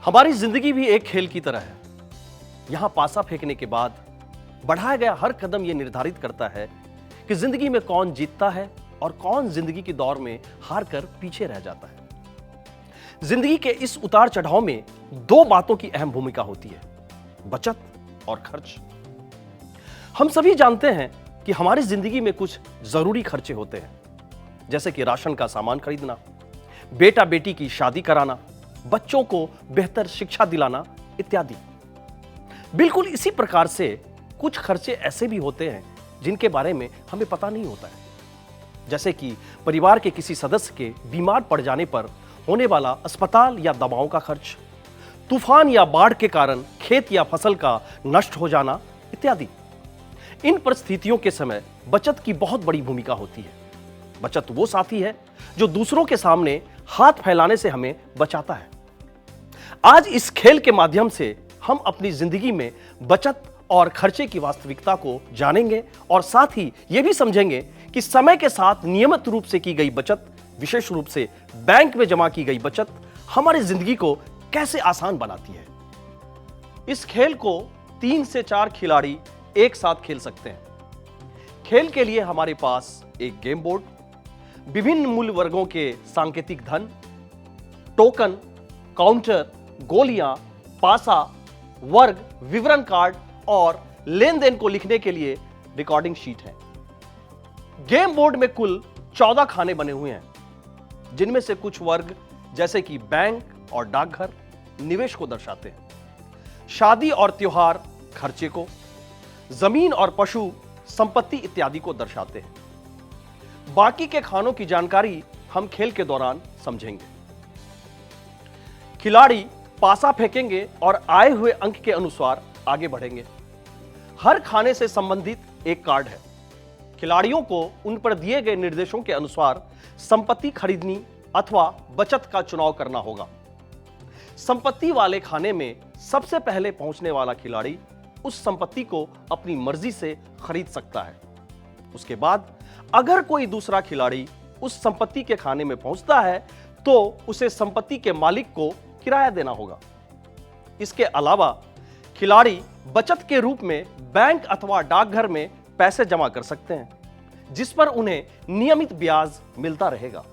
हमारी जिंदगी भी एक खेल की तरह है। यहां पासा फेंकने के बाद बढ़ाया गया हर कदम यह निर्धारित करता है कि जिंदगी में कौन जीतता है और कौन जिंदगी की दौड़ में हार कर पीछे रह जाता है। जिंदगी के इस उतार चढ़ाव में दो बातों की अहम भूमिका होती है, बचत और खर्च। हम सभी जानते हैं कि हमारी जिंदगी में कुछ जरूरी खर्चे होते हैं, जैसे कि राशन का सामान खरीदना, बेटा बेटी की शादी कराना, बच्चों को बेहतर शिक्षा दिलाना इत्यादि। बिल्कुल इसी प्रकार से कुछ खर्चे ऐसे भी होते हैं जिनके बारे में हमें पता नहीं होता है, जैसे कि परिवार के किसी सदस्य के बीमार पड़ जाने पर होने वाला अस्पताल या दवाओं का खर्च, तूफान या बाढ़ के कारण खेत या फसल का नष्ट हो जाना इत्यादि। इन परिस्थितियों के समय बचत की बहुत बड़ी भूमिका होती है। बचत वो साथी है जो दूसरों के सामने हाथ फैलाने से हमें बचाता है। आज इस खेल के माध्यम से हम अपनी जिंदगी में बचत और खर्चे की वास्तविकता को जानेंगे और साथ ही यह भी समझेंगे कि समय के साथ नियमित रूप से की गई बचत, विशेष रूप से बैंक में जमा की गई बचत, हमारी जिंदगी को कैसे आसान बनाती है। इस खेल को 3 से 4 खिलाड़ी एक साथ खेल सकते हैं। खेल के लिए हमारे पास एक गेम बोर्ड, विभिन्न मूल्य वर्गों के सांकेतिक धन, टोकन, काउंटर, गोलियां, पासा, वर्ग, विवरण कार्ड और लेन देन को लिखने के लिए रिकॉर्डिंग शीट है। गेम बोर्ड में कुल 14 खाने बने हुए हैं, जिनमें से कुछ वर्ग जैसे कि बैंक और डाकघर निवेश को दर्शाते हैं, शादी और त्योहार खर्चे को, जमीन और पशु संपत्ति इत्यादि को दर्शाते हैं। बाकी के खानों की जानकारी हम खेल के दौरान समझेंगे। खिलाड़ी पासा फेंकेंगे और आए हुए अंक के अनुसार आगे बढ़ेंगे। हर खाने से संबंधित एक कार्ड है। खिलाड़ियों को उन पर दिए गए निर्देशों के अनुसार संपत्ति खरीदनी अथवा बचत का चुनाव करना होगा। संपत्ति वाले खाने में सबसे पहले पहुंचने वाला खिलाड़ी उस संपत्ति को अपनी मर्जी से खरीद सकता है। उसके बाद अगर कोई दूसरा खिलाड़ी उस संपत्ति के खाने में पहुंचता है तो उसे संपत्ति के मालिक को किराया देना होगा। इसके अलावा खिलाड़ी बचत के रूप में बैंक अथवा डाकघर में पैसे जमा कर सकते हैं, जिस पर उन्हें नियमित ब्याज मिलता रहेगा।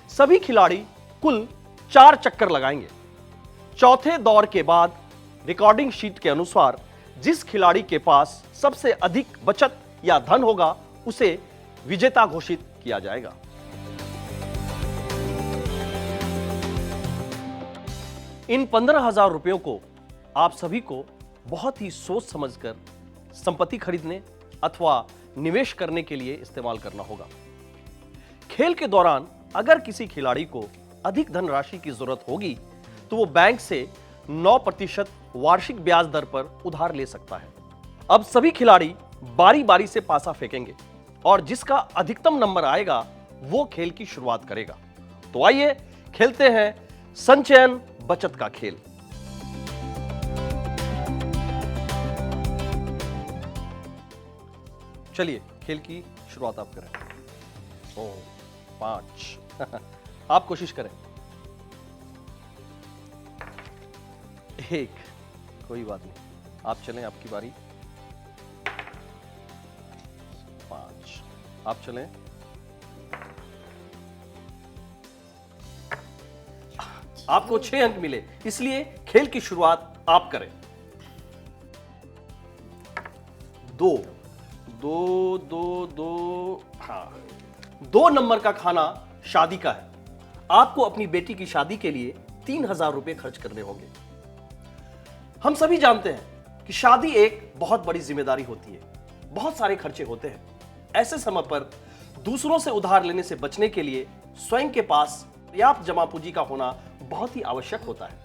सभी खिलाड़ी कुल 4 चक्कर लगाएंगे। चौथे दौर के बाद रिकॉर्डिंग शीट के अनुसार जिस खिलाड़ी के पास सबसे अधिक बचत या धन होगा उसे विजेता घोषित किया जाएगा। इन 15,000 रुपयों को आप सभी को बहुत ही सोच समझकर संपत्ति खरीदने अथवा निवेश करने के लिए इस्तेमाल करना होगा। खेल के दौरान अगर किसी खिलाड़ी को अधिक धनराशि की जरूरत होगी तो वो बैंक से 9% वार्षिक ब्याज दर पर उधार ले सकता है। अब सभी खिलाड़ी बारी बारी से पासा फेंकेंगे और जिसका अधिकतम नंबर आएगा वो खेल की शुरुआत करेगा। तो आइए खेलते हैं संचयन बचत का खेल। चलिए खेल की शुरुआत आप करें। 5 आप कोशिश करें। 1, कोई बात नहीं, आप चलें, आपकी बारी। 5 आप चलें। आपको 6 अंक मिले, इसलिए खेल की शुरुआत आप करें। 2 2 2 2 हाँ, 2 नंबर का खाना शादी का है। आपको अपनी बेटी की शादी के लिए 3,000 रुपए खर्च करने होंगे। हम सभी जानते हैं कि शादी एक बहुत बड़ी जिम्मेदारी होती है, बहुत सारे खर्चे होते हैं। ऐसे समय पर दूसरों से उधार लेने से बचने के लिए स्वयं के पास पर्याप्त जमा पूंजी का होना बहुत ही आवश्यक होता है।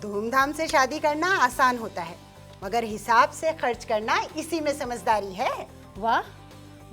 धूमधाम से शादी करना आसान होता है, मगर हिसाब से खर्च करना इसी में समझदारी है। वाह,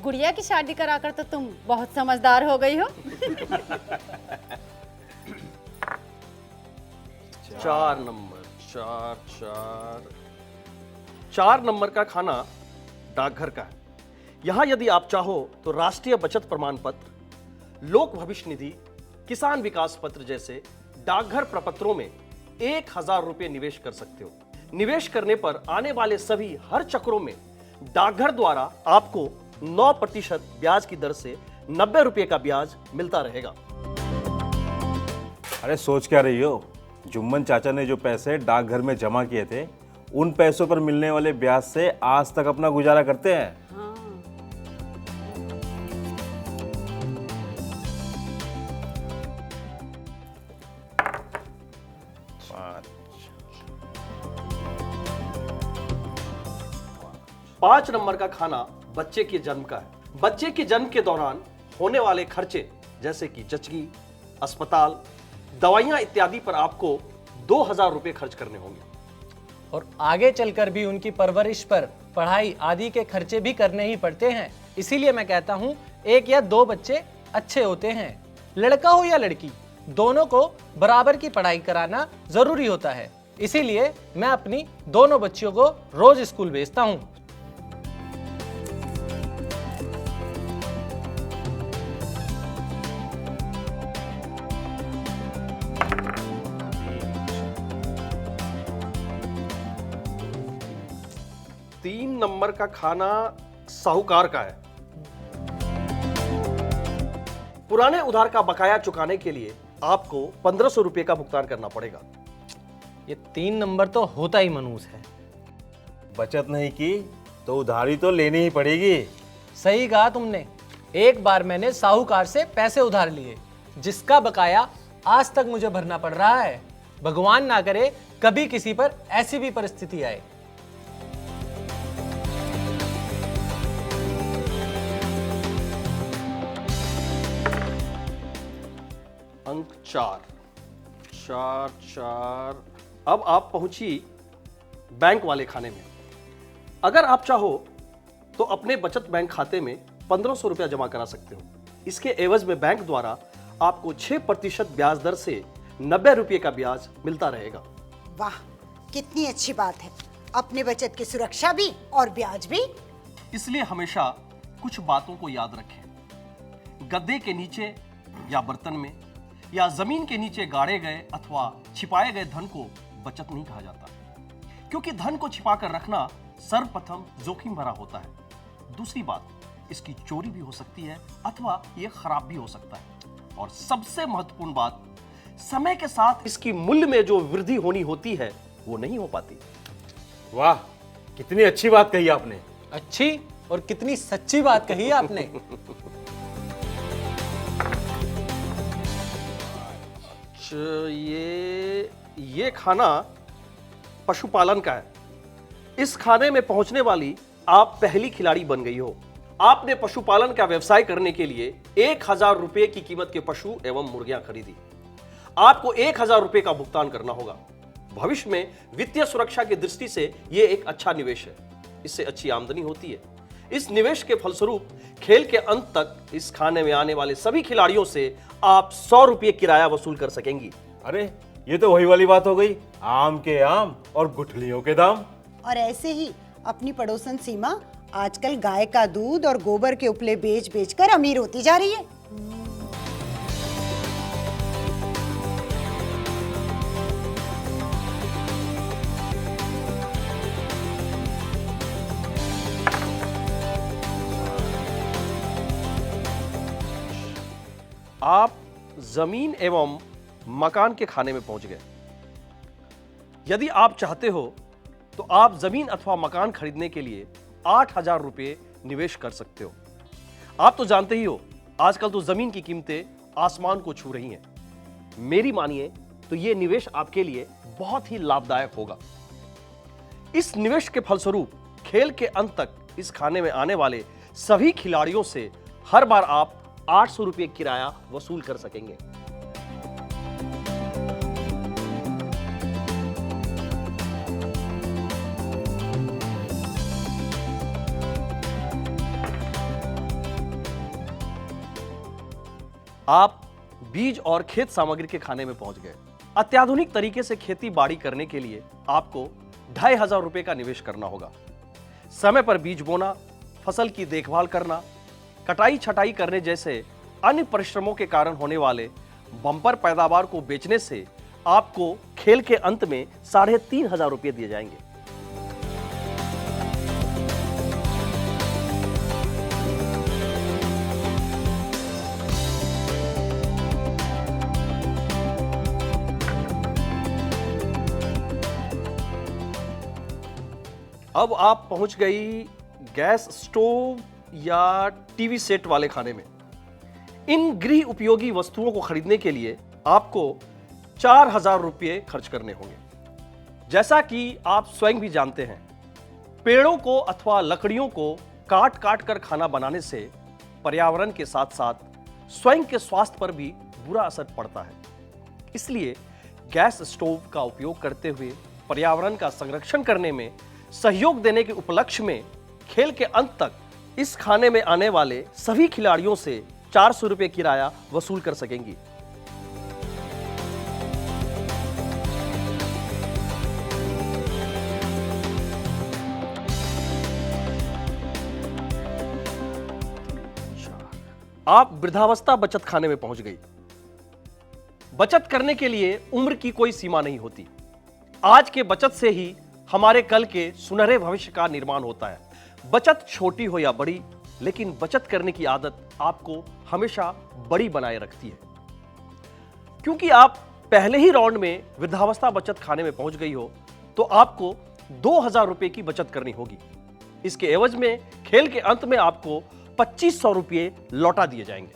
गुड़िया की शादी कराकर तो तुम बहुत समझदार हो गई हो। 4 नंबर 4 नंबर का खाना डाकघर का है। यहां यदि आप चाहो तो राष्ट्रीय बचत प्रमाण पत्र, लोक भविष्य निधि, किसान विकास पत्र जैसे डाकघर प्रपत्रों में 1000 रुपए निवेश कर सकते हो। निवेश करने पर आने वाले सभी हर चक्रों में डाकघर द्वारा आपको 9% ब्याज की दर से 90 रुपए का ब्याज मिलता रहेगा। अरे सोच क्या रही हो? जुम्मन चाचा ने जो पैसे डाकघर में जमा किए थे, उन पैसों पर मिलने वाले ब्याज से आज तक अपना गुजारा करते हैं। पांच नंबर का खाना बच्चे के जन्म का है। बच्चे के जन्म के दौरान होने वाले खर्चे जैसे कि जचगी, अस्पताल, दवाइयां इत्यादि पर आपको 2000 रुपए खर्च करने होंगे। और आगे चलकर भी उनकी परवरिश पर, पढ़ाई आदि के खर्चे भी करने ही पड़ते हैं। इसीलिए मैं कहता हूँ 1 या 2 बच्चे अच्छे होते हैं। लड़का हो या लड़की, दोनों को बराबर की पढ़ाई कराना जरूरी होता है। इसीलिए मैं अपनी दोनों बच्चियों को रोज स्कूल भेजता हूँ। तीन नंबर का खाना साहूकार का है। पुराने उधार का बकाया चुकाने के लिए आपको 1500 रुपए का भुगतान करना पड़ेगा। ये 3 नंबर तो होता ही मनूस है। बचत नहीं की तो उधारी तो लेनी ही पड़ेगी। सही कहा तुमने। एक बार मैंने साहूकार से पैसे उधार लिए, जिसका बकाया आज तक मुझे भरना पड़ रहा है। भगवान ना करे कभी किसी पर ऐसी भी परिस्थिति आए। अंक 4 4 4। अब आप पहुंची बैंक वाले खाने में। अगर आप चाहो तो अपने बचत बैंक खाते में 1500 रुपया जमा करा सकते हो। इसके एवज में बैंक द्वारा आपको 6% ब्याज दर से 90 रुपये का ब्याज मिलता रहेगा। वाह, कितनी अच्छी बात है। अपने बचत की सुरक्षा भी और ब्याज भी। इसलिए हमेशा कुछ बातों को याद रखें। गद्दे के नीचे या बर्तन में या जमीन के नीचे गाड़े गए अथवा छिपाए गए धन को बचत नहीं कहा जाता, क्योंकि धन को छिपाकर रखना सर्वप्रथम जोखिम भरा होता है। दूसरी बात, इसकी चोरी भी हो सकती है अथवा यह खराब भी हो सकता है। और सबसे महत्वपूर्ण बात, समय के साथ इसकी मूल्य में जो वृद्धि होनी होती है वो नहीं हो पाती। वाह, कितनी अच्छी बात कही आपने। अच्छी और कितनी सच्ची बात कही आपने। ये खाना पशुपालन का है। इस खाने में पहुंचने वाली आप पहली खिलाड़ी बन गई हो। आपने पशुपालन का व्यवसाय करने के लिए 1000 रुपए की कीमत के पशु एवं मुर्गियां खरीदी। आपको 1000 रुपए का भुगतान करना होगा। भविष्य में वित्तीय सुरक्षा की दृष्टि से यह एक अच्छा निवेश है। इससे अच्छी आमदनी होती है। इस निवेश के फलस्वरूप खेल के अंत तक इस खाने में आने वाले सभी खिलाड़ियों से आप 100 रुपये किराया वसूल कर सकेंगी। अरे ये तो वही वाली बात हो गई, आम के आम और गुठलियों के दाम। और ऐसे ही अपनी पड़ोसन सीमा आजकल गाय का दूध और गोबर के उपले बेच बेच कर अमीर होती जा रही है। आप जमीन एवं मकान के खाने में पहुंच गए। यदि आप चाहते हो तो आप जमीन अथवा मकान खरीदने के लिए 8000 रुपये निवेश कर सकते हो। आप तो जानते ही हो, आजकल तो जमीन की कीमतें आसमान को छू रही हैं। मेरी मानिए तो यह निवेश आपके लिए बहुत ही लाभदायक होगा। इस निवेश के फलस्वरूप खेल के अंत तक इस खाने में आने वाले सभी खिलाड़ियों से हर बार आप 800 रुपये किराया वसूल कर सकेंगे। आप बीज और खेत सामग्री के खाने में पहुंच गए। अत्याधुनिक तरीके से खेती बाड़ी करने के लिए आपको 2500 रुपए का निवेश करना होगा। समय पर बीज बोना, फसल की देखभाल करना, कटाई छटाई करने जैसे अन्य परिश्रमों के कारण होने वाले बम्पर पैदावार को बेचने से आपको खेल के अंत में 3,500 रुपये दिए जाएंगे। अब आप पहुंच गई गैस स्टोव या टीवी सेट वाले खाने में। इन गृह उपयोगी वस्तुओं को खरीदने के लिए आपको 4,000 रुपये खर्च करने होंगे। जैसा कि आप स्वयं भी जानते हैं, पेड़ों को अथवा लकड़ियों को काट काट कर खाना बनाने से पर्यावरण के साथ साथ स्वयं के स्वास्थ्य पर भी बुरा असर पड़ता है। इसलिए गैस स्टोव का उपयोग करते हुए पर्यावरण का संरक्षण करने में सहयोग देने के उपलक्ष्य में खेल के अंत तक इस खाने में आने वाले सभी खिलाड़ियों से 400 रुपये किराया वसूल कर सकेंगी। आप वृद्धावस्था बचत खाने में पहुंच गई। बचत करने के लिए उम्र की कोई सीमा नहीं होती। आज के बचत से ही हमारे कल के सुनहरे भविष्य का निर्माण होता है। बचत छोटी हो या बड़ी, लेकिन बचत करने की आदत आपको हमेशा बड़ी बनाए रखती है। क्योंकि आप पहले ही राउंड में वृद्धावस्था बचत खाने में पहुंच गई हो, तो आपको 2,000 रुपये की बचत करनी होगी। इसके एवज में खेल के अंत में आपको 2,500 रुपये लौटा दिए जाएंगे।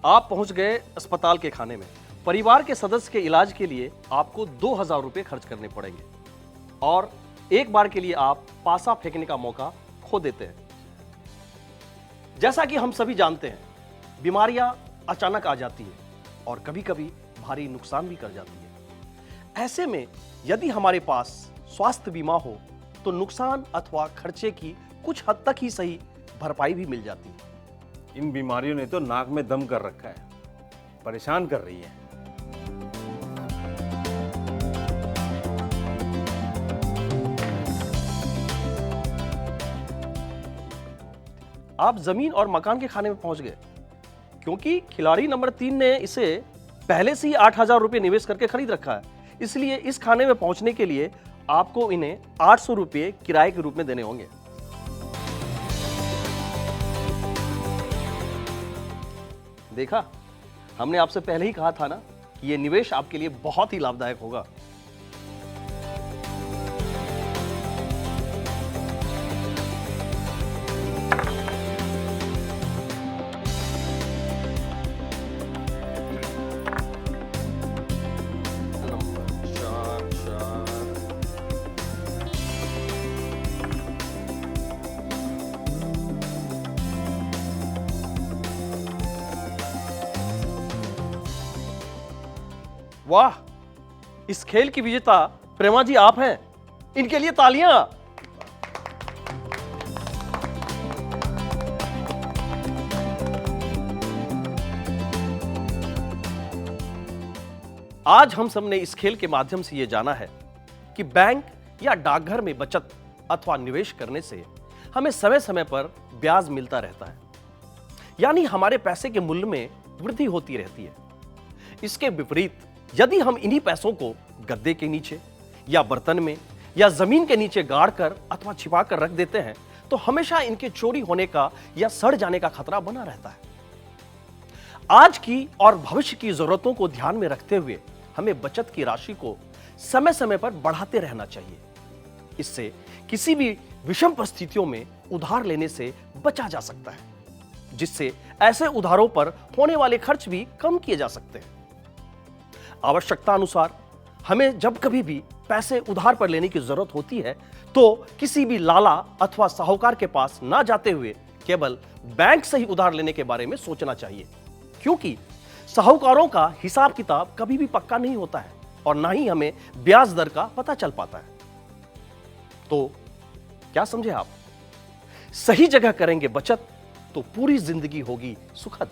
आप पहुंच गए अस्पताल के खाने में। परिवार के सदस्य के इलाज के लिए आपको 2,000 रुपये खर्च करने पड़ेंगे और एक बार के लिए आप पासा फेंकने का मौका खो देते हैं। जैसा कि हम सभी जानते हैं, बीमारियां अचानक आ जाती है और कभी कभी भारी नुकसान भी कर जाती है। ऐसे में यदि हमारे पास स्वास्थ्य बीमा हो तो नुकसान अथवा खर्चे की कुछ हद तक ही सही भरपाई भी मिल जाती है। इन बीमारियों ने तो नाक में दम कर रखा है, परेशान कर रही है। आप जमीन और मकान के खाने में पहुंच गए, क्योंकि खिलाड़ी नंबर 3 ने इसे पहले से ही 8,000 रुपये निवेश करके खरीद रखा है। इसलिए इस खाने में पहुंचने के लिए आपको इन्हें 800 रुपये किराए के रूप में देने होंगे। देखा, हमने आपसे पहले ही कहा था ना कि यह निवेश आपके लिए बहुत ही लाभदायक होगा। वाह, इस खेल की विजेता प्रेमा जी आप हैं। इनके लिए तालियां। आज हम सबने इस खेल के माध्यम से यह जाना है कि बैंक या डाकघर में बचत अथवा निवेश करने से हमें समय समय पर ब्याज मिलता रहता है, यानी हमारे पैसे के मूल्य में वृद्धि होती रहती है। इसके विपरीत यदि हम इन्हीं पैसों को गद्दे के नीचे या बर्तन में या जमीन के नीचे गाड़ कर अथवा छिपा कर रख देते हैं, तो हमेशा इनके चोरी होने का या सड़ जाने का खतरा बना रहता है। आज की और भविष्य की जरूरतों को ध्यान में रखते हुए हमें बचत की राशि को समय समय पर बढ़ाते रहना चाहिए। इससे किसी भी विषम परिस्थितियों में उधार लेने से बचा जा सकता है, जिससे ऐसे उधारों पर होने वाले खर्च भी कम किए जा सकते हैं। आवश्यकता अनुसार हमें जब कभी भी पैसे उधार पर लेने की जरूरत होती है, तो किसी भी लाला अथवा साहूकार के पास ना जाते हुए केवल बैंक से ही उधार लेने के बारे में सोचना चाहिए, क्योंकि साहूकारों का हिसाब किताब कभी भी पक्का नहीं होता है और ना ही हमें ब्याज दर का पता चल पाता है। तो क्या समझे आप? सही जगह करेंगे बचत तो पूरी जिंदगी होगी सुखद।